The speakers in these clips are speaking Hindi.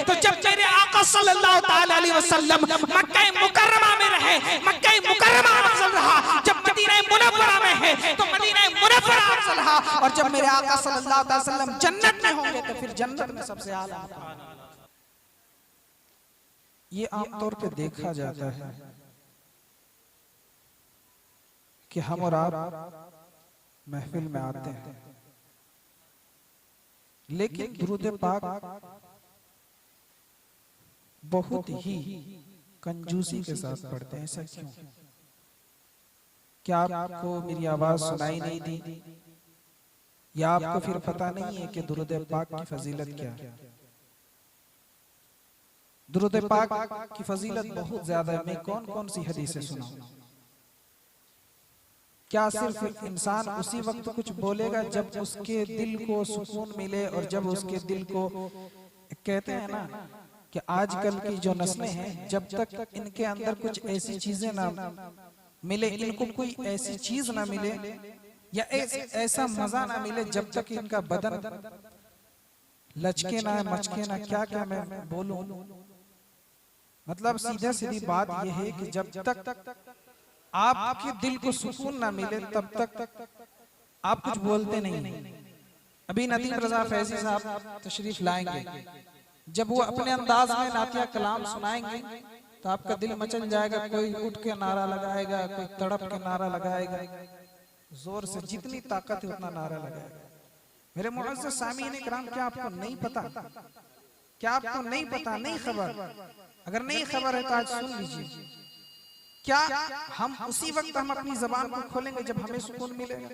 तो जब मेरे आका सल्लल्लाहु ताला अलैहि वसल्लम मक्का मुकर्रमा में रहे, मक्का मुकर्रमा अफजल रहा, जब मदीना मुनव्वरा में है तो मदीना मुनव्वरा अफजल रहा, और जब मेरे आका सल्लल्लाहु अलैहि वसल्लम जन्नत में होंगे तो फिर जन्नत में सबसे आला। ये आमतौर पे देखा जाता है कि हम और आप महफिल में आते हैं, लेकिन दुरूद पाक बहुत ही कंजूसी के साथ पढ़ते हैं। ऐसा क्यों? क्या आपको मेरी आवाज सुनाई नहीं दी, या आपको फिर पता नहीं है कि दुरूद पाक की फजीलत क्या है? दुरूद पाक की फजीलत बहुत ज्यादा है। मैं कौन कौन सी हदीसें सुनाऊं? क्या सिर्फ इंसान उसी वक्त कुछ बोलेगा जब उसके दिल को सुकून मिले, और जब उसके दिल को, कहते हैं ना कि आजकल की जो नस्लें हैं, जब तक इनके अंदर कुछ ऐसी चीजें ना मिले, इनको कोई ऐसी चीज ना मिले या ऐसा मजा ना मिले, जब तक इनका बदन लचके ना मचके ना, क्या क्या मैं बोलूं, मतलब सीधा सीधी बात यह है कि जब तक आपके दिल को सुकून ना मिले तब तक आप कुछ बोलते नहीं। अभी नदीम रजा फैजी साहब तशरीफ लाएंगे, जब वो अपने अंदाज में नातिया कलाम सुनाएंगे तो आपका दिल मचल जाएगा। कोई उठ के नारा लगाएगा, कोई तड़प के नारा लगाएगा, जोर से जितनी ताकत है उतना नारा लगाएगा। मेरे मुअज़्ज़ज़ सामीईन इकराम, क्या आपको नहीं पता? क्या आपको नहीं पता, नहीं खबर? अगर नहीं खबर है तो आज सुन लीजिए। क्या हम उसी वक्त हम अपनी जबान को खोलेंगे जब हमें सुकून मिलेगा?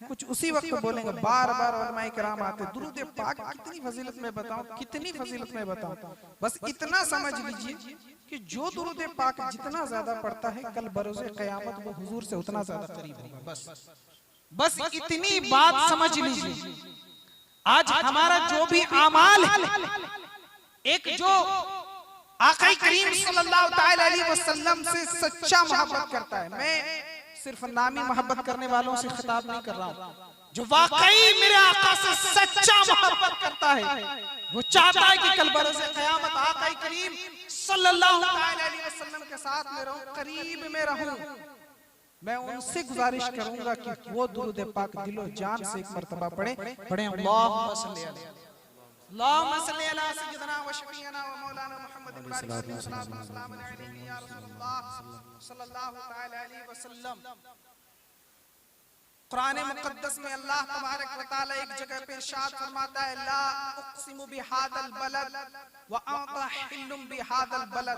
कुछ उसी वक्त बोलेंगे। बार बार उलमाए किराम आते, दुरूद पाक कितनी फजीलत में बताऊं, कितनी फजीलत में बताऊं। बस इतना समझ लीजिए कि जो दुरूद पाक जितना ज्यादा पढ़ता है, कल बरोज़े क़यामत वो हुजूर से उतना ज्यादा करीब होगा। बस इतनी बात समझ लीजिए। आज हमारा जो भी आमाल है, एक जो आका करीम सल्लल्लाहु ताला अलैहि वसल्लम से सच्चा मोहब्बत करता है, मैं सिर्फ नामी मोहब्बत करने वालों से खिताब नहीं कर रहा हूँ, जो वाकई मेरे आका से सच्चा मोहब्बत करता है, वो चाहता है कि कल बरोज़े क़यामत आका करीम सल्लल्लाहु ताला अलैहि वसल्लम के साथ में रहूं, करीब में रहूं। मैं उनसे गुजारिश करूंगा कि वो दुरूद पाक दिलो जान से एक मर्तबा पढ़े। अल्लाहुम्मा सल्ली अला सय्यिदना व शफीअना व मौलाना मुहम्मद सल्लल्लाहु अलैहि वसल्लम। कुरान मुक़द्दस में अल्लाह तबारक व तआला एक जगह पे इरशाद फरमाता है, ला उक़सिमु बिहादल बलद व अंता हिल्लुम बिहादल बलद।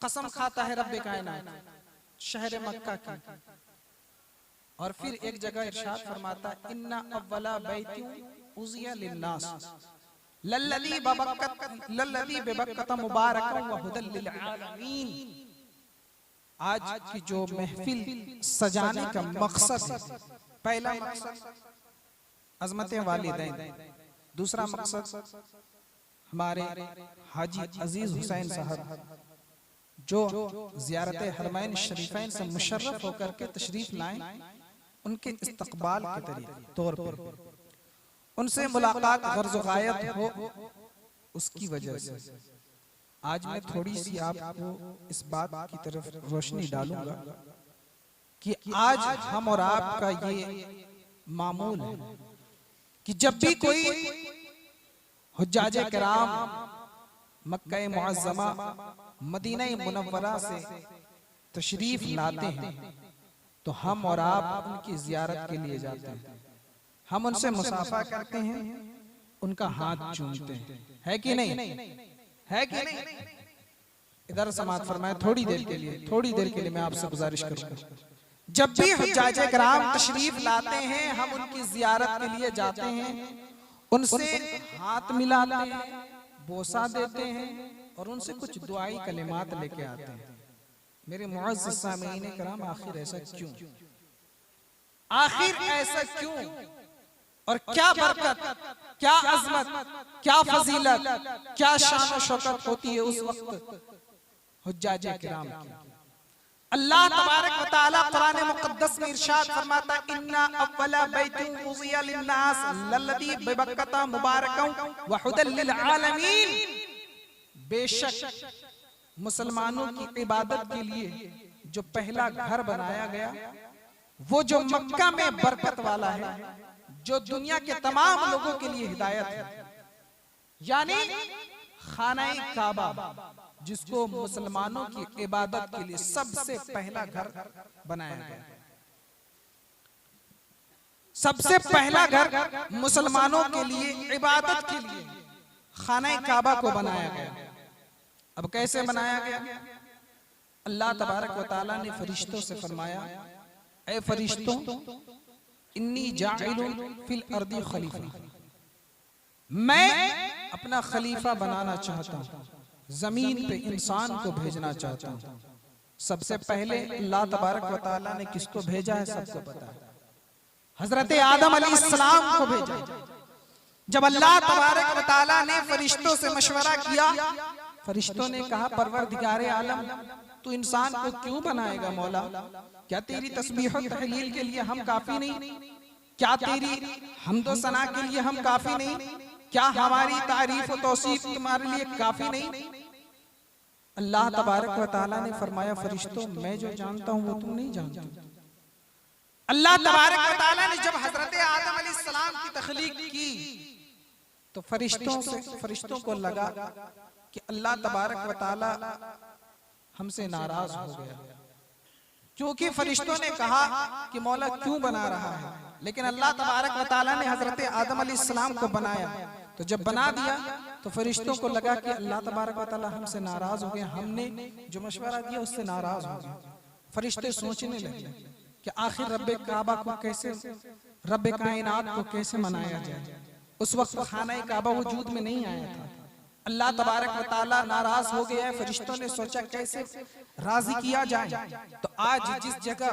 कसम खाता है रब्बे कायनात शहर मक्का की। और फिर एक जगह इरशाद फरमाता है, इन्ना अव्वला बैतिन उज़िया लिन्नास लल्लज़ी बिबक्कत मुबारकन व हुदल लिल आलमीन। आज की जो महफिल सजाने का मकसद है, पहला मकसद अज़मत वालिदैन, दूसरा मकसद हमारे हाजी अजीज हुसैन साहब जो ज़ियारत हरमैन शरीफैन से मुशर्रफ होकर के तशरीफ लाएं, उनके इस्तकबाल के तौर पर उनसे मुलाकात गर्ज़ गायत हो, उसकी वजह से आज मैं थोड़ी सी आपको इस बात की तरफ रोशनी डालूंगा कि आज हम और आपका ये मामूल है कि जब भी कोई हुज्जाजे किराम मक्का मुअज़्ज़मा मदीना मुनव्वरा से तशरीफ लाते हैं तो हम और आप उनकी ज़ियारत के लिए जाते हैं, हम उनसे मुसाफा करते हैं, उनका हाथ चूमते हैं, है कि नहीं? है कि नहीं? इधर समाअत फरमाए थोड़ी देर के लिए मैं आपसे गुजारिश करूंगा, जब भी हुज्जाजे किराम तशरीफ लाते हैं हम उनकी ज़ियारत के लिए जाते हैं, उनसे हाथ मिलाते हैं, बोसा देते हैं और उनसे कुछ दुआई कलिमात लेके आते हैं। मेरे मुअज़्ज़ज़ सामीईन किराम, आखिर ऐसा क्यों? आखिर ऐसा क्यों? और क्या बरकत, क्या अज़मत, क्या फजीलत, क्या शान और शौकत होती है उस वक्त हुज्जाजे किराम की। अल्लाह तबारक व तआला कुरान मुक़द्दस में इरशाद फरमाता इन्ना अव्वला बैतिन उज़िया लिन्नास लल्लज़ी बिबक्कता मुबारकन व हुदल लिल आलमीन। बेशक मुसलमानों की इबादत के लिए जो पहला घर बनाया गया वो जो मक्का में बरकत वाला है, जो दुनिया के तमाम लोगों के लिए हिदायत है, यानी खाना-ए काबा, जिसको मुसलमानों की इबादत के लिए सबसे पहला घर बनाया गया। सबसे पहला घर मुसलमानों के लिए इबादत के लिए खाना-ए काबा को बनाया गया। अब कैसे बनाया गया? अल्लाह तबारक व तआला ने फरिश्तों से फरमाया, ऐ फरिश्तों, इन्नी जाइलुन फिल अर्दी खलीफा, मैं अपना खलीफा बनाना चाहता हूँ, जमीन पे इंसान को भेजना चाहता हूँ। सबसे पहले अल्लाह तबारक व तआला ने किसको भेजा है सबको पता है, हजरत आदम अलैहिस्सलाम को भेजा। जब अल्लाह तबारक व तआला ने फरिश्तों से मशवरा किया, फरिश्तों ने कहा परवरदिगारे आलम, तू इंसान को क्यों बनाएगा मौला? क्या तेरी तस्बीह और तहलील के लिए हम काफी नहीं? क्या तेरी हम्दो सना के लिए हम काफी नहीं? क्या हमारी तारीफ और तौसीफ तुम्हारे लिए काफी नहीं? अल्लाह तबारक व तआला ने फरमाया, फरिश्तों, मैं जो जानता हूं वो तुम नहीं जानते। अल्लाह तबारक व तआला ने जब हजरत आदम अलैहिस्सलाम की तख्लीक की तो फरिश्तों को लगा कि अल्लाह तबारक व तआला हमसे नाराज हो गया, क्योंकि फरिश्तों ने कहा कि मौला क्यों बना रहा है, लेकिन अल्लाह तबारक व तआला ने हजरत आदम अलैहिस्सलाम को बनाया। तो जब बना दिया तो फरिश्तों को लगा कि अल्लाह तबारक व तआला हमसे नाराज हो गया, हमने जो मशवरा दिया उससे नाराज हो गया। फरिश्ते सोचने लगे कि आखिर रब्बे काबा को कैसे, रब्बे कायनात को कैसे मनाया जाए। उस वक्त खाना काबा वजूद में नहीं आया था। अल्लाह तबारक व तआला नाराज हो गया है। फरिश्तों ने सोचा कैसे राजी किया जाए। तो आज जिस जगह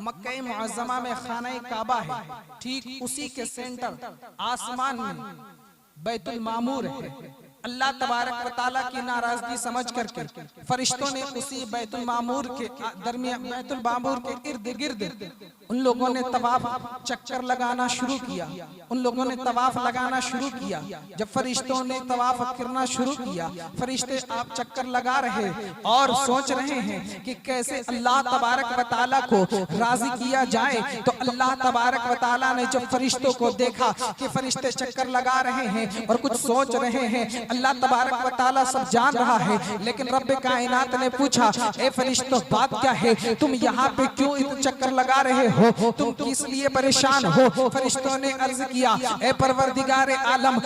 मक्का मुअज़्ज़मा में खाना काबा है, ठीक उसी के सेंटर आसमान में बैतुल मामूर है। अल्लाह तबारक व तआला की नाराजगी समझ करके फरिश्तों ने उसी बैतुल मामूर के दरमियान, बैतुल मामूर के इर्द गिर्द उन लोगों ने तवाफ चक्कर लगाना शुरू किया। उन लोगों ने तवाफ लगाना शुरू किया। जब फरिश्तों ने तवाफ करना शुरू किया, फरिश्ते आप चक्कर लगा रहे और सोच रहे हैं कि कैसे अल्लाह तबारक व तआला को राजी किया जाए। तो अल्लाह तबारक व तआला ने जब फरिश्तों को देखा कि फरिश्ते चक्कर लगा रहे हैं और कुछ सोच रहे हैं, अल्लाह तबारक व तआला सब जान रहा है, लेकिन रब्बे कायनात ने पूछा, ए फरिश्तों बात क्या है, तुम यहाँ पे क्यों इतने चक्कर लगा रहे हो, तुम किस लिए परेशान हो? फरिश्तों ने अर्ज किया, ए परवरदिगारे आलम,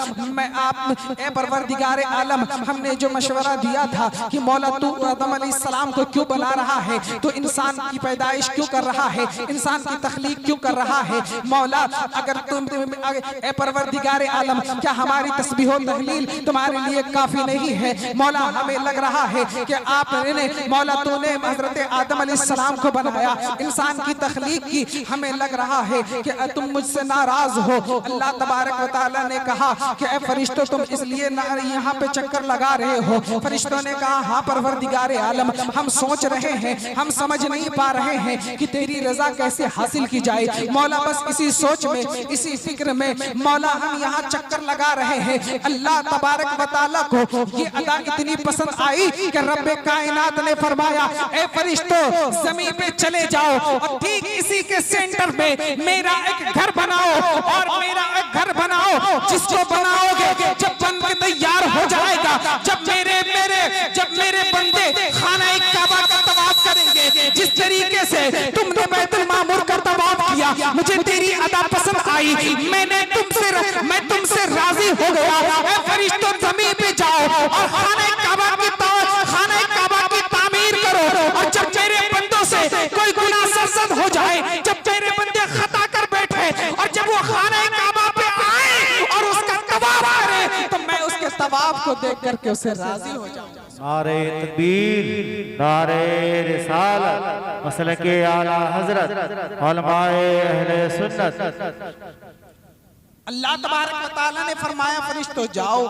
ए परवरदिगारे आलम, हमने जो मशवरा दिया था कि मौला तू आदम अलैहिस्सलाम को क्यों बना रहा है, तो इंसान की पैदाइश क्यों कर रहा है, इंसान की तख्लीक क्यों कर रहा है मौला, अगर तुम ए परवरदिगारे आलम, क्या हमारी तस्बीह और तहलील तुम्हारे लिए काफी नहीं है? मौला हमें लग रहा है कि आपने मौला तूने हजरत आदम अलैहिस्सलाम को बनाया, इंसान की तख्लीक की, हमें लग रहा है कि तुम मुझसे नाराज हो। अल्लाह तबारक व तआला ने कहा कि ए फरिश्तों तुम इसलिए यहाँ पे चक्कर लगा रहे हो? फरिश्तों ने कहा, हाँ परवरदिगारे आलम, हम सोच रहे हैं, हम समझ नहीं पा रहे हैं कि तेरी रजा कैसे हासिल की जाए। मौला बस इसी सोच में, इसी फिक्र में मौला हम यहाँ चक्कर लगा रहे हैं। अल्लाह तबारक व तआला को ये अदा इतनी पसंद आई कि रब्बे कायनात ने फरमाया, ए फरिश्तों जमीन पे चले जाओ और ठीक इसी के सेंटर में मेरा एक घर बनाओ, और मेरा एक घर बनाओ जिसको बनाओगे जब बन के तैयार हो जाएगा, जब मेरे बंदे खाना काबा का तवाफ करेंगे, जिस तरीके से तुमने बैतुल मामूर का तवाफ किया, मुझे तेरी अदा पसंद आई, मैं तुमसे राजी हो गया। ए फरिश्तों जमीन पे जाओ और खाना काबा की तामीर करो, और जब मेरे बंदों से कोई गुनाह सरजद हो जाए, जब मेरे बंदे खता कर बैठे और जब वो खाना काबा पे आए और उसका तवाफ करे, तो मैं उसके तवाफ को देख करके उससे राजी हो जाऊं। नारे तकबीर, नारे रिसालत, मसलके आला हजरत, उलमाए अहले सुन्नत। अल्लाह तबारक व तआला ने फरमाया, फरिश्तों जाओ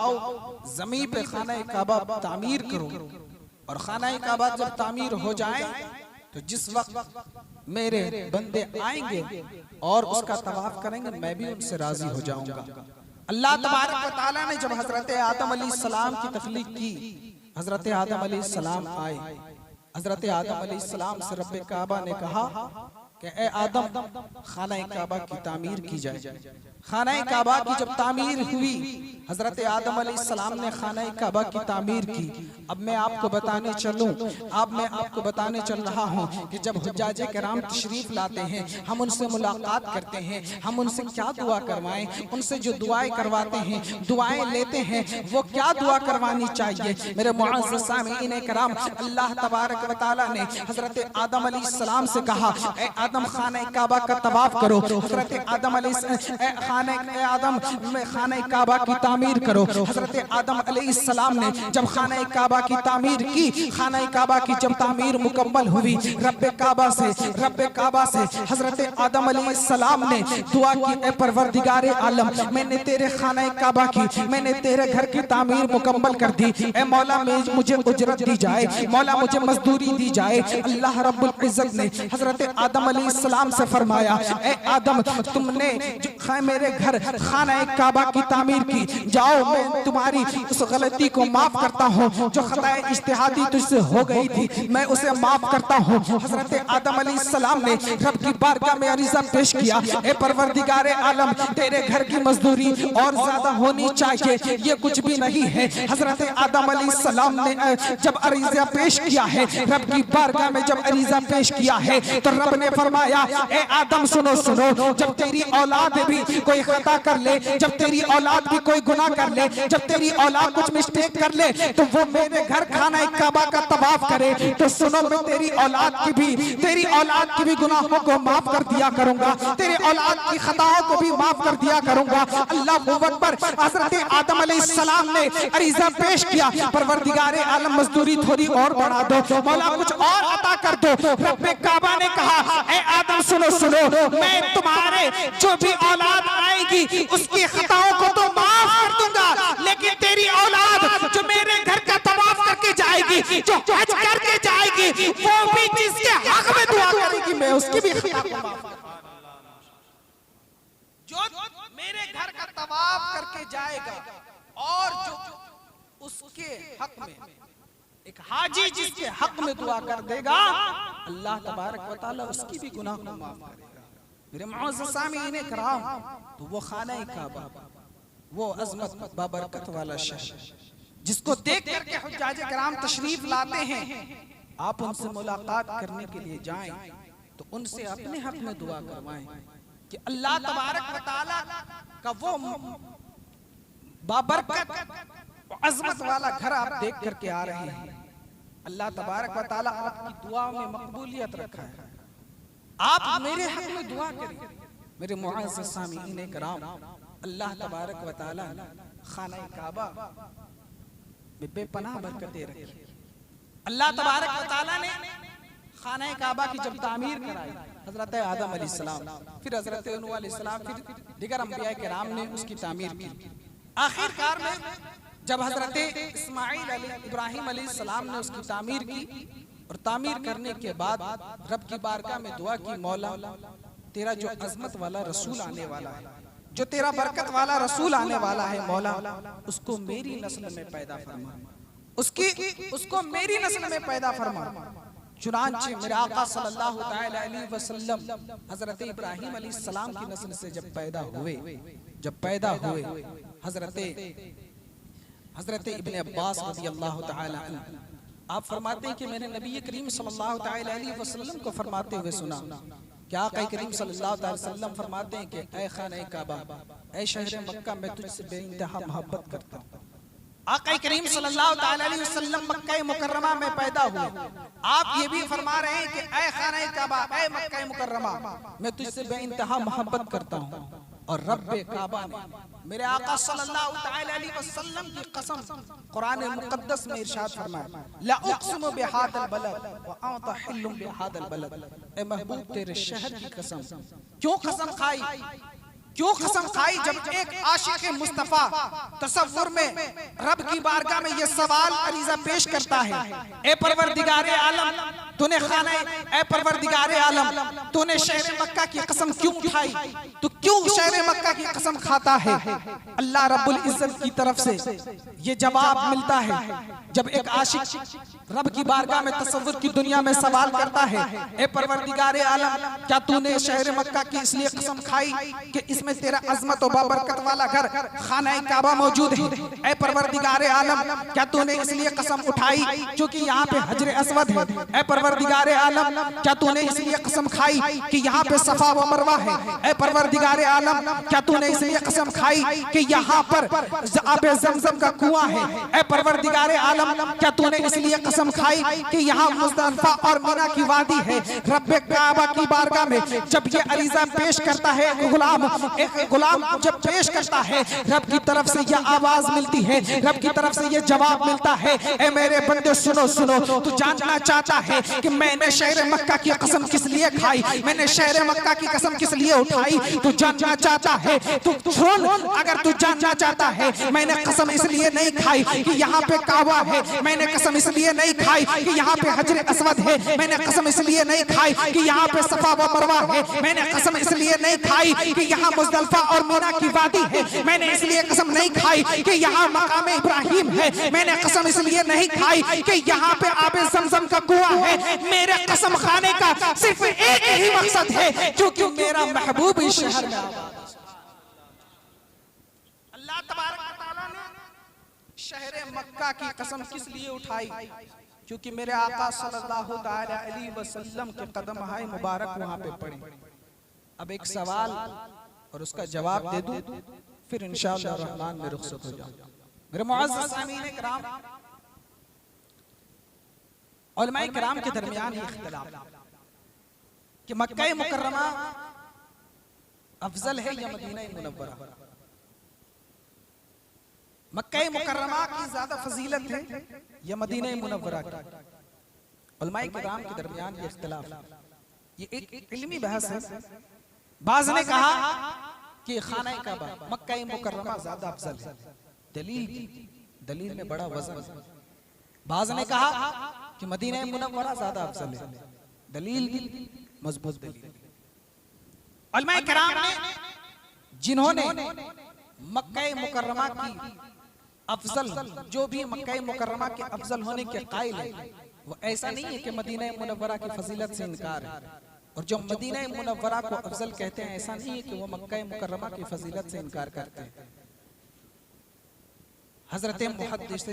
जमीन पे खाना काबा तामीर करो, और खाना काबा जब तामीर हो जाए तो जिस वक्त मेरे बंदे आएंगे और उसका तवाफ करेंगे, मैं भी उनसे राजी हो जाऊंगा। अल्लाह तबारक व तआला ने जब हजरत आदम अलैहिस्सलाम की तख्लीक की, हजरत आदम अलैहिस्सलाम आए, हजरत आदम अलैहिस्सलाम से रब्बे काबा ने कहा कि ए आदम, खाना काबा की तामीर की जाए। खाना काबा की जब तामीर हुई, हजरत आदम अलैहिस्सलाम ने खाना काबा की तामीर की। अब मैं आपको बताने चलूं, अब मैं आपको बताने चल रहा हूं कि जब हुज्जाजे किराम तशरीफ लाते हैं, हम उनसे मुलाकात करते हैं, हम उनसे क्या दुआ करवाएं, उनसे जो दुआएं करवाते हैं, दुआएं लेते हैं, वो क्या दुआ करवानी चाहिए। मेरे मुअज़्ज़ज़ सामीईन किराम, अल्लाह तबारक व तआला ने हजरत आदम अलैहिस्सलाम से कहा, ए आदम, खाना काबा का तवाफ करो। हजरत आदम खाना काबा की तामीर करो। हजरत आदम अलैहिस्सलाम ने जब खाना काबा की तामीर की, खाना काबा की जब तामीर मुकम्मल हुई, रब्बे काबा से हजरत आदम अलैहिस्सलाम ने दुआ की, ए परवरदिगारे आलम, मैंने तेरे खाना काबा की, मैंने तेरे घर की तामीर मुकम्मल कर दी। ए मौला, मुझे उजरत दी जाए, मौला मुझे मजदूरी दी जाए। अल्लाह रब्बुल इज्जत ने हजरत आदम अलैहिस्सलाम से फरमाया, ए आदम, तुमने मेरे घर खाना काबा की तामीर की, जाओ मैं तुम्हारी उस गलती को माफ करता हूँ जो खताए इज्तिहादी तुझसे हो गई थी, मैं उसे माफ करता हूँ। हजरत आदम अलैहिस्सलाम ने रब की बारगाह में अरीज़ा पेश किया, ए परवरदिगारे आलम, तेरे घर की मजदूरी और ज्यादा होनी चाहिए, ये कुछ भी नहीं है। हजरत आदम अलैहिस्सलाम ने जब अरीज़ा पेश किया है, रब की बारगाह में जब अरीज़ा पेश किया है, तो रब ने फरमाया, ए आदम, सुनो, जब तेरी औलाद भी कोई खता कर ले, जब तेरी औलाद भी कोई गुनाह कर ले, जब तेरी औलाद कुछ मिस्टेक कर ले, तो वो मेरे घर खाना काबा का तवाफ करे, तो सुनो, मैं तेरी औलाद की भी गुनाहों को माफ कर दिया करूंगा, तेरे औलाद की खताओं को भी माफ कर दिया करूंगा। अल्लाह अकबर। हजरत आदम अलैहिस्सलाम ने अरीज़ा पेश किया, परवरदिगारे आलम, मजदूरी थोड़ी और बढ़ा दो, मौला कुछ और अता कर दो। रब्बे काबा ने कहा, ए आदम, सुनो, मैं तुम्हारे जो भी औलाद आएगी उसकी खताओं को तो माफ कर दूंगा, लेकिन तेरी औलाद जो मेरे घर का तवाफ करके जाएगी, जो हज करके जाएगी, वो भी जिसके हक में दुआ करेगी, मैं उसकी भी खता को माफ कर दूंगा। जो मेरे घर का तवाफ करके जाएगा और जो उसके हक में, एक हाजी जिसके हक में दुआ कर देगा, अल्लाह तबारक व तआला उसकी भी गुनाह को माफ करेगा। मेरे मुअज़्ज़ज़ सामीईन किराम, तो वो खाना काबा, वो अज़मत बाबरकत वाला शहर, जिसको देख करके हुज्जाज किराम तशरीफ लाते हैं, आप उनसे मुलाकात करने के लिए जाएं तो उनसे अपने हक में दुआ करवाएं कि अल्लाह तबारक व तआला का वो बाबरकत अज़मत वाला घर आप देख करके आ रहे हैं। अल्लाह तबारक व तआला आपकी दुआ में मकबूलियत रखा है, आप मेरे हक में दुआ करें। मेरे मुअज़्ज़ज़ सामीईन किराम, अल्लाह तबारक व तआला खाना काबा में बेपनाह बरकतें रखी। अल्लाह तबारक व तआला ने खाना काबा की जब तामीर कराई, हजरत आदम अलैहिस्सलाम, फिर हजरत नूह अलैहिस्सलाम, फिर दीगर अंबिया किराम ने उसकी तामीर की। आखिरकार में जब हजरत इब्राहिम अलैहिस्सलाम ने उसकी तामीर की, और तामीर करने के बाद रब की बारगाह में दुआ की, मौला तेरा जो अजमत वाला रसूल आने वाला है, जो तेरा बरकत वाला रसूल आने वाला है, मौला उसको मेरी नस्ल में पैदा फरमा, उसको मेरी नस्ल में पैदा फरमा। चुनांचे मेरे आका सल्लल्लाहु तआला अलैहि वसल्लम हजरत इब्राहिम अलैहिस्सलाम की नस्ल से जब पैदा हुए, हजरत इब्ने अब्बास रज़ियल्लाहु तआला अन्हु, आप फरमाते हैं कि मैंने नबी करीम सल्लल्लाहु तआला अलैहि वसल्लम को फरमाते हुए सुना, क्या आका करीम सल्लल्लाहु तआला वसल्लम फरमाते हैं कि ऐ खाना काबा, ऐ शहर मक्का, मैं तुझसे बेइंतहा मोहब्बत करता हूँ। आका करीम सल्लल्लाहु तआला अलैहि वसल्लम मक्का मुकर्रमा में पैदा हुए, आप ये भी फरमा रहे हैं कि ऐ खाना काबा, ऐ मक्का मुकर्रमा, मैं तुझसे बेइंतहा मोहब्बत करता हूँ। और रब्बे काबा ने मेरे आका सल्लल्लाहु तआला अलैहि वसल्लम की कसम कुरान मुकद्दस में इरशाद फरमाया, ला उक़सिमु बिहादल बलद व अंत हिल्लुम बिहादल बलद, ए महबूब तेरे शहर की कसम। क्यों कसम खाई? जब एक आशिक मुस्तफा तसव्वुर में रब की बारगाह में ये सवाल अरीज़ा पेश करता है, ए परवरदिगारे आलम, तूने खाना, ऐ परवरदिगार आलम तूने शहर मक्का की कसम क्यों उठाई? तू क्यों शहर मक्का की कसम खाता है? अल्लाह रब्बुल इज्जत की तरफ से ये जवाब मिलता है जब एक आशिक रब की बारगाह में तसव्वुर की दुनिया में सवाल करता है, ऐ परवरदिगार आलम क्या तूने शहर मक्का की इसलिए कसम खाई कि इसमें तेरा अजमत और बाबरकत वाला घर खाना काबा मौजूद है? ऐ परवरदिगार आलम क्या तूने इसलिए कसम उठाई क्योंकि यहाँ पे हजर अस्वद है? ऐ परवरदिगार आलम क्या तूने इसलिए कसम खाई कि यहाँ पे सफा व मरवा है? ऐ परवरदिगार आलम क्या तूने इसलिए कसम खाई कि यहाँ पर आबे ज़मज़म का कुआं है? ऐ परवरदिगार आलम क्या तूने इसलिए कसम खाई कि यहाँ मुज़दलिफ़ा और मिना की वादी है? रब्बे काबा की बारगाह में जब ये अरीज़ा पेश करता है एक गुलाम जब पेश करता है, रब की तरफ से यह आवाज मिलती है, रब की तरफ से यह जवाब मिलता है, ऐ मेरे बंदे सुनो सुनो, तू जानना चाहता है कि मैंने शहर मक्का की कसम किस लिए खाई, मैंने शहर मक्का की कसम किस लिए उठाई? तू जानना चाहता है? तू सुन, अगर तू जानना चाहता है, मैंने कसम इसलिए नहीं खाई कि यहाँ पे काबा है, मैंने कसम इसलिए नहीं खाई कि यहाँ पे हजर अस्वद है, मैंने कसम इसलिए नहीं खाई कि यहाँ पे सफा व मरवा है, मैंने कसम इसलिए नहीं खाई कि यहाँ मुज़दलिफ़ा और मिना की वादी है, मैंने इसलिए कसम नहीं खाई कि यहाँ मकाम इब्राहिम है, मैंने कसम इसलिए नहीं खाई कि यहाँ पे आबे ज़मज़म का कुआं है। मेरे कसम खाने का सिर्फ एक ही मकसद है, क्योंकि मेरा महबूब इस शहर में अल्लाह तबारक व तआला ने शहर मक्का की कसम किस लिए उठाई? क्योंकि मेरे आका सल्लल्लाहु तआला अलैहि वसल्लम के कदम हाय मुबारक वहां पे पड़े। अब एक सवाल और उसका जवाब दे दूं, फिर इंशाअल्लाह रहमान में रुखसत हो जाऊं। मेरे मुअज़्ज़ज़ सामीन किराम, उलमाए किराम के दरमियान ये इख्तिलाफ कि मक्का मुकर्रमा अफजल है या मदीना मुनव्वरा? मक्का मुकर्रमा की ज्यादा फजीलत है या मदीना मुनव्वरा की? उलमाए किराम के दरमियान ये इख्तिलाफ, ये एक इल्मी बहस है। बाज़ ने कहा कि खाना काबा मक्का मुकर्रमा ज्यादा अफजल है, दलील में बड़ा वजन है। बाज़ ने कहा कि मदीना मुनव्वरा ज्यादा अफजल है, दलील मजबूत दलील। उलमाए किराम ने जिन्होंने मक्का मुकर्रमा की अफजल, जो भी मक्का मुकर्रमा के अफजल होने के कायल है, वो ऐसा नहीं है कि मदीना मुनव्वरा की फजीलत से इनकार है, और जो मदीना मुनव्वरा को अफजल कहते हैं ऐसा नहीं है कि वो मक्का मुकर्रमा की फजीलत से इनकार करते हैं। हजरत मुहद्दिस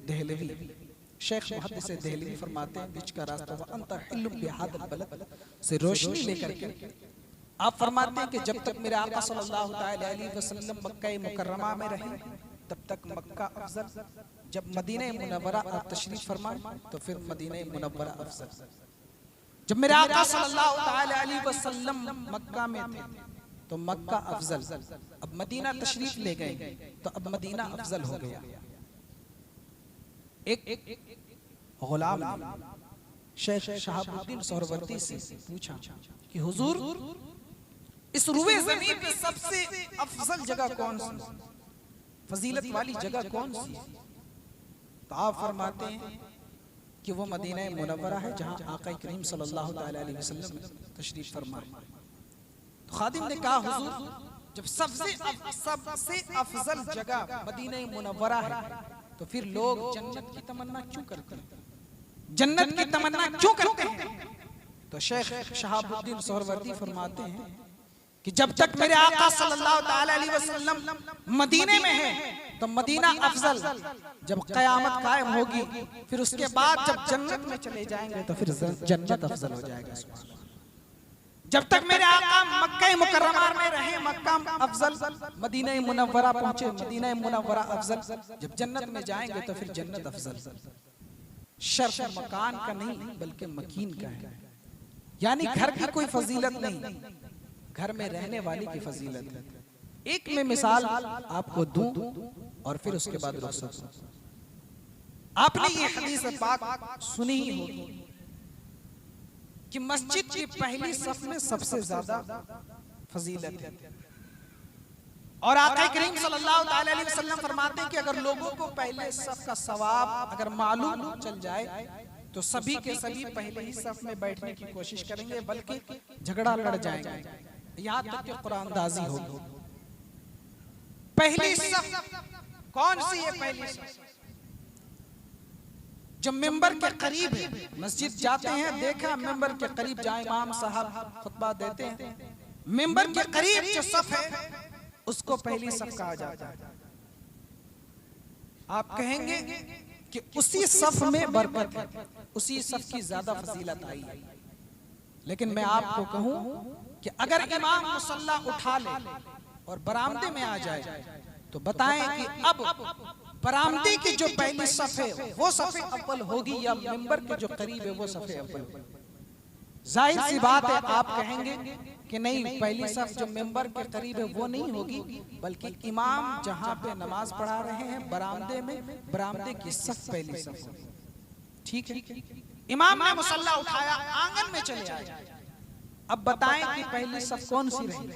देहलवी, शेख मुहद्दिस देहलवी फरमाते हैं, बीच का रास्ता व अंत हिल्लुम बिहादल बलद से रोशनी लेकर के आप फरमाते हैं कि जब तक मेरे आका सल्लल्लाहु अलैहि वसल्लम मक्का मुकर्रमा में रहे तब तक मक्का अफजल, जब मदीना मुनव्वरा आप तशरीफ फरमाए तो फिर मदीना मुनव्वरा अफजल। जब मेरे आका सल्लल्लाहु अलैहि वसल्लम मक्का में थे तो मक्का अफजल, अब मदीना तशरीफ ले गए तो अब मदीना अफजल हो गया। एक गुलाम शेख शहाबुद्दीन सोहरवर्दी से पूछा कि हुजूर, इस रुए ज़मीन पे सबसे अफजल जगह कौन सी, फजीलत वाली जगह कौन सी? तो आप फरमाते हैं कि वो मदीना मुनव्वरा है जहां आका करीम सल्लल्लाहु अलैहि वसल्लम तशरीफ फरमाए। तो खादिम ने कहा, हुजूर जब सबसे अफजल जगह मदीना मुनव्वरा है तो फिर लोग जन्नत की तमन्ना क्यों करते हैं, जन्नत की तमन्ना क्यों करते हैं? तो शेख शहाबुद्दीन सोहरवर्दी फरमाते हैं कि जब तक मेरे आका सल्लल्लाहु अलैहि वसल्लम मदीने में है तो मदीना अफजल, जब कयामत कायम होगी फिर उसके बाद जब जन्नत में चले जाएंगे तो फिर जन्नत अफजल हो जाएगा। जब तक मेरे आका मक्का मुकर्रमा में रहे मक्का अफजल, मदीना मुनव्वरा पहुंचे मदीना मुनव्वरा अफजल, जब जन्नत में जाएंगे तो फिर जन्नत अफजल। शर्फ मकान का नहीं बल्कि मकीन का है, यानी घर की कोई फजीलत नहीं, घर में रहने वाली की फजीलत है। एक में मिसाल आपको दूं और फिर उसके बाद रुखसत। आपने ये हदीस पाक सुनी ही होगी कि मस्जिद की पहली सफ में सबसे ज्यादा फजीलत है, और आका करीम सल्लल्लाहु अलैहि वसल्लम फरमाते हैं कि अगर लोगों को पहले सफ का सवाब अगर मालूम चल जाए तो सभी के सभी पहले ही सफ में बैठने की कोशिश करेंगे, बल्कि झगड़ा लड़ जाएंगे, यहाँ तक कि कुरानदाजी होगी। पहली सफ कौन सी है? पहली सफ जो मिंबर के करीब है। मस्जिद जाते हैं, देखा मिंबर के करीब जहाँ इमाम साहब खुतबा देते हैं, मिंबर के करीब जो सफ है उसको पहली सफ कहा जाता है। आप कहेंगे कि उसी सफ में बरकत है, उसी सफ की ज्यादा फजीलत आई है। लेकिन मैं आपको कहूं कि अगर इमाम मुसल्ला उठा ले और बरामदे में आ जाए तो बताएं कि अब बरामदे की जो पहली सफ है वो सफ़े अव्वल होगी या मिंबर के जो करीब है वो सफ़े अव्वल होगी? जाहिर सी बात है, आप कहेंगे कि नहीं, पहली सफ जो मिंबर के करीब है वो नहीं होगी, बल्कि इमाम जहां पे नमाज पढ़ा रहे हैं बरामदे में, बरामदे की सफ पहली सफ होगी। ठीक है, इमाम ने मुसल्ला उठाया, आंगन में चले आए, अब बताएं कि पहली सफ कौन सी रही,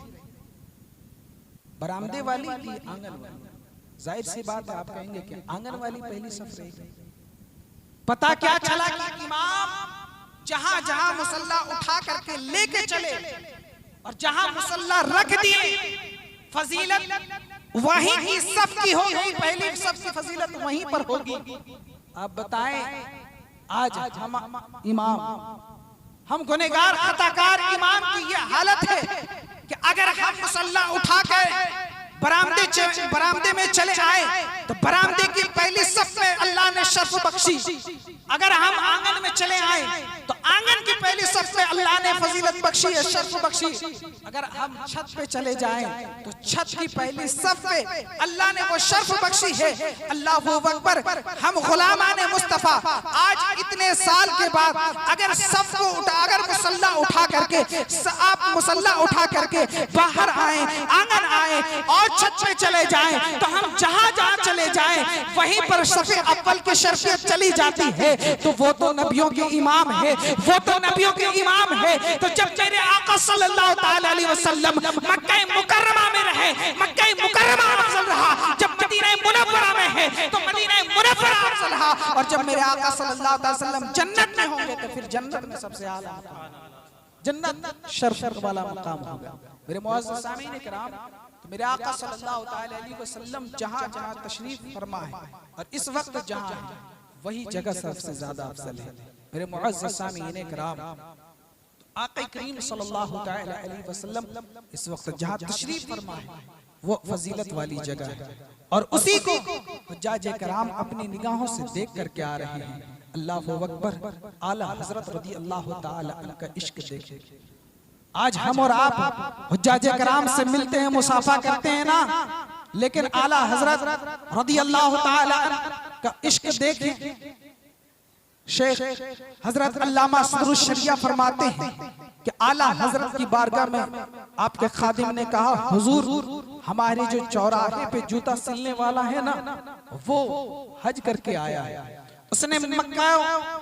बरामदे वाली की आंगन वाली? जाहिर सी बात है, आप कहेंगे कि आंगन वाली पहली सफ रही। पता क्या चला कि इमाम जहां जहां मुसल्ला उठा करके लेके चले और जहां मुसल्ला रख दिए, फजीलत वहीं की सफ की होगी, पहली सफ की फजीलत वहीं पर होगी। आप बताएं, आज हम इमाम, हम गुनहगार खताकार इमाम की ये हालत है कि अगर हम मुसल्ला उठा कर बरामदे में चले आए तो बरामदे की पहली सफ में अल्लाह ने शर्फ बख्शी। अगर हम आंगन में चले आए तो आंगन की पहली सफ में अल्लाह ने फजीलत बख्शी है, शर्फ बख्शी। अगर हम छत पे चले जाएं तो छत की पहली सफ में अल्लाह ने वो शर्फ बख्शी है। अल्लाहू अकबर। हम गुलामान मुस्तफा आज इतने साल के बाद अगर सफ को अगर मुसल्ला उठा करके आप मुसल्ला उठा करके बाहर आए, आंगन आए और छत पे चले जाएं तो हम जहां जहां चले जाएं वहीं पर सफ़े अव्वल की शर्फियत चली जाती है। तो वो तो नबियों के इमाम है, वो तो नबियों के इमाम है। तो जब मेरे आका सल्लल्लाहु ताला अलैहि वसल्लम मक्का मुकर्रमा में रहे, मक्का मुकर्रमा अफजल रहा, जब मदीना मुनव्वरा में है तो मदीना मुनव्वरा अफजल रहा, और जब मेरे आका सल्लल्लाहु अलैहि वसल्लम जन्नत में होंगे तो फिर जन्नत में सबसे आला जन्नत शर्फ वाला मकाम होगा। मेरे मुअज़्ज़ज़ सामीन किराम, तो मेरे आका सल्लल्लाहु ताला अलैहि वसल्लम जहां जहां तशरीफ फरमा है और इस वक्त जहां है वही जगह सबसे ज्यादा अफजल है। मेरे मुअज़्ज़ज़ सामीन किराम, आका करीम सल्लल्लाहु ताला अलैहि वसल्लम इस वक्त जहां तशरीफ फरमा है वो फजीलत वाली जगह है, और उसी को हुज्जाज किराम अपनी निगाहों से देख करके आ रहे हैं। अल्लाहु अकबर। आला हजरत रज़ी अल्लाह ताला अन्हु का इश्क देखें। आज हम और आप हुज्जाज किराम से मिलते हैं, मुसाफा करते हैं ना, लेकिन आला हजरत रज़ी अल्लाह ताला का इश्क देखें। शेख हजरत अल्लामा सदरुल शरिया फरमाते हैं कि आला हजरत की बारगाह में आपके खादिम ने कहा, हुजूर हमारे जो चौराहे पे जूता सिलने वाला है ना वो हज करके आया है, उसने मक्का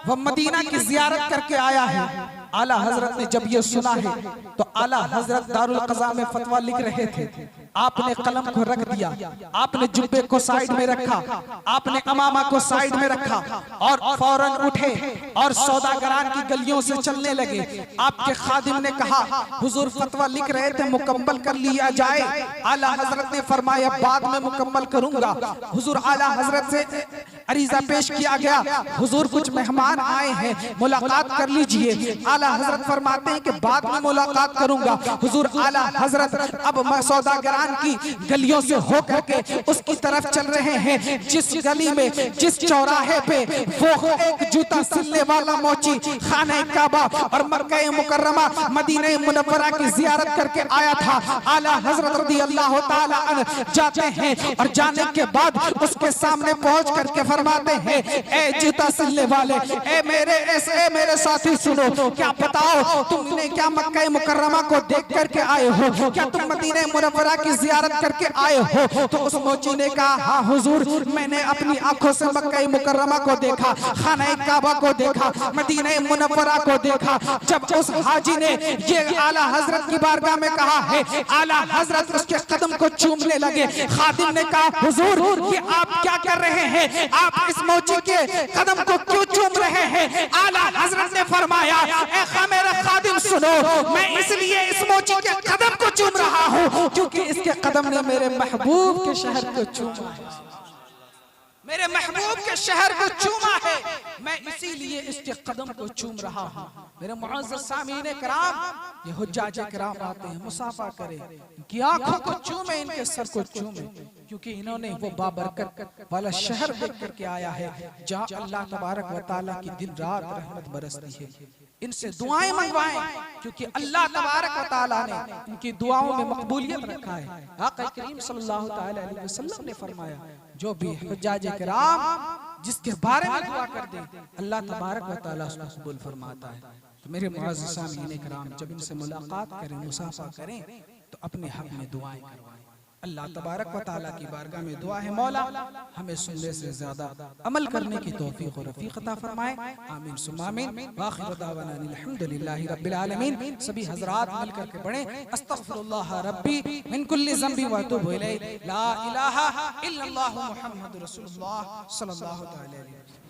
व मदीना की जियारत करके आया है। आला हजरत ने जब ये सुना है तो आला हजरत दारुल क़ज़ा में फतवा लिख रहे थे, आपने कलम को रख दिया, आपने जुब्बे को साइड में रखा, आपने अमामा को साइड में रखा और फौरन उठे और सौदागरान की गलियों से चलने लगे। आपके खादिम ने कहा, हुजूर फतवा लिख रहे थे, मुकम्मल कर लिया जाए। आला हजरत ने फरमाया, बाद में मुकम्मल करूंगा। हुजूर आला हजरत से अरीजा पेश किया गया, हुजूर कुछ मेहमान आए हैं, मुलाकात कर लीजिए। आला हजरत फरमाते हैं कि बाद में मुलाकात करूंगा। हुजूर आला हजरत अब सौदागरान की गलियों से होकर के उसकी तरफ चल रहे हैं जिस गली में, जिस चौराहे पे वो एक जूता सिलने वाला मोची खाने काबा और मक्का मुकर्रमा मदीना मुनव्वरा की जियारत करके आया था। आला हजरत रज़ी अल्लाह ताला अन्हु जाते हैं और जाने के बाद उसके सामने पहुंच करके फरमाते हैं, ए जूता सिलने वाले, ए मेरे साथी सुनो, क्या बताओ तुमने क्या मक्का मुकर्रमा को देख करके आए हो? क्या तुम मदीना मुनव्वरा की जियारत करके आए हो? तो उस मोची ने कहा, हाँ हुजूर, मैंने अपनी आंखों से मक्का मुकर्रमा को देखा, खाना काबा को देखा, मदीना मुनव्वरा को देखा। जब उस हाजी ने ये आला हजरत की बारगाह में कहा है, आला हजरत उसके कदम को चूमने लगे। खादिम ने कहा, हुजूर ये आप क्या कर रहे हैं? आप इस मोची के कदम को क्यों चूम रहे हैं? आला हजरत ने फरमाया, ए मेरा खादिम सुनो, मैं इसलिए इस मोची के कदम को चूम रहा हूं क्योंकि इसके कदम ने मेरे महबूब के शहर को चूमा है, मेरे महबूब के शहर को चूमा है, मैं इसीलिए इसके कदम को चूम रहा हूं। मेरे मुअज़्ज़ज़ सामीन कराम, ये हुज्जाज कराम आते हैं, मुसाफा करें, इनकी आंखों को चूमे, इनके सर को चूमे, क्योंकि इन्होंने वो बाबरकत वाला शहर देख करके आया है जहाँ अल्लाह तबारक व तआला की दिन रात रहमत बरसती है। इनसे दुआएं मंगवाएं, क्योंकि अल्लाह तबारक व तआला ने इनकी दुआओं में मकबूलियत रखा है। आका करीम सल्लल्लाहु तआला अलैहि वसल्लम ने फरमाया, जो भी हुज्जाज किराम जिसके बारे में दुआ कर दे, अल्लाह तबारक व तआला उसको कबूल फरमाता है। तो मेरे मुअज़्ज़ज़ सामीन किराम, जब इनसे मुलाकात करें, मुसाफा करें, तो अपने हक में दुआएं करवाएं। अल्लाह तबारक व तआला की बारगाह में दुआ है, मौला हमें सुनने से ज्यादा अमल करने की तौफीक और रफीक अता फरमाए। आमीन सुम्मा आमीन। व आखिरु दावाना अल्हम्दुलिल्लाहि रब्बिल आलमीन। सभी हजरात मिल करके पढ़ें, अस्तगफिरुल्लाह रब्बी मिन कुल्ली ज़ंबी व अतूबु इलैहि, ला इलाहा इल्लल्लाहु मुहम्मदुर रसूलुल्लाह सल्लल्लाहु अलैहि वसल्लम।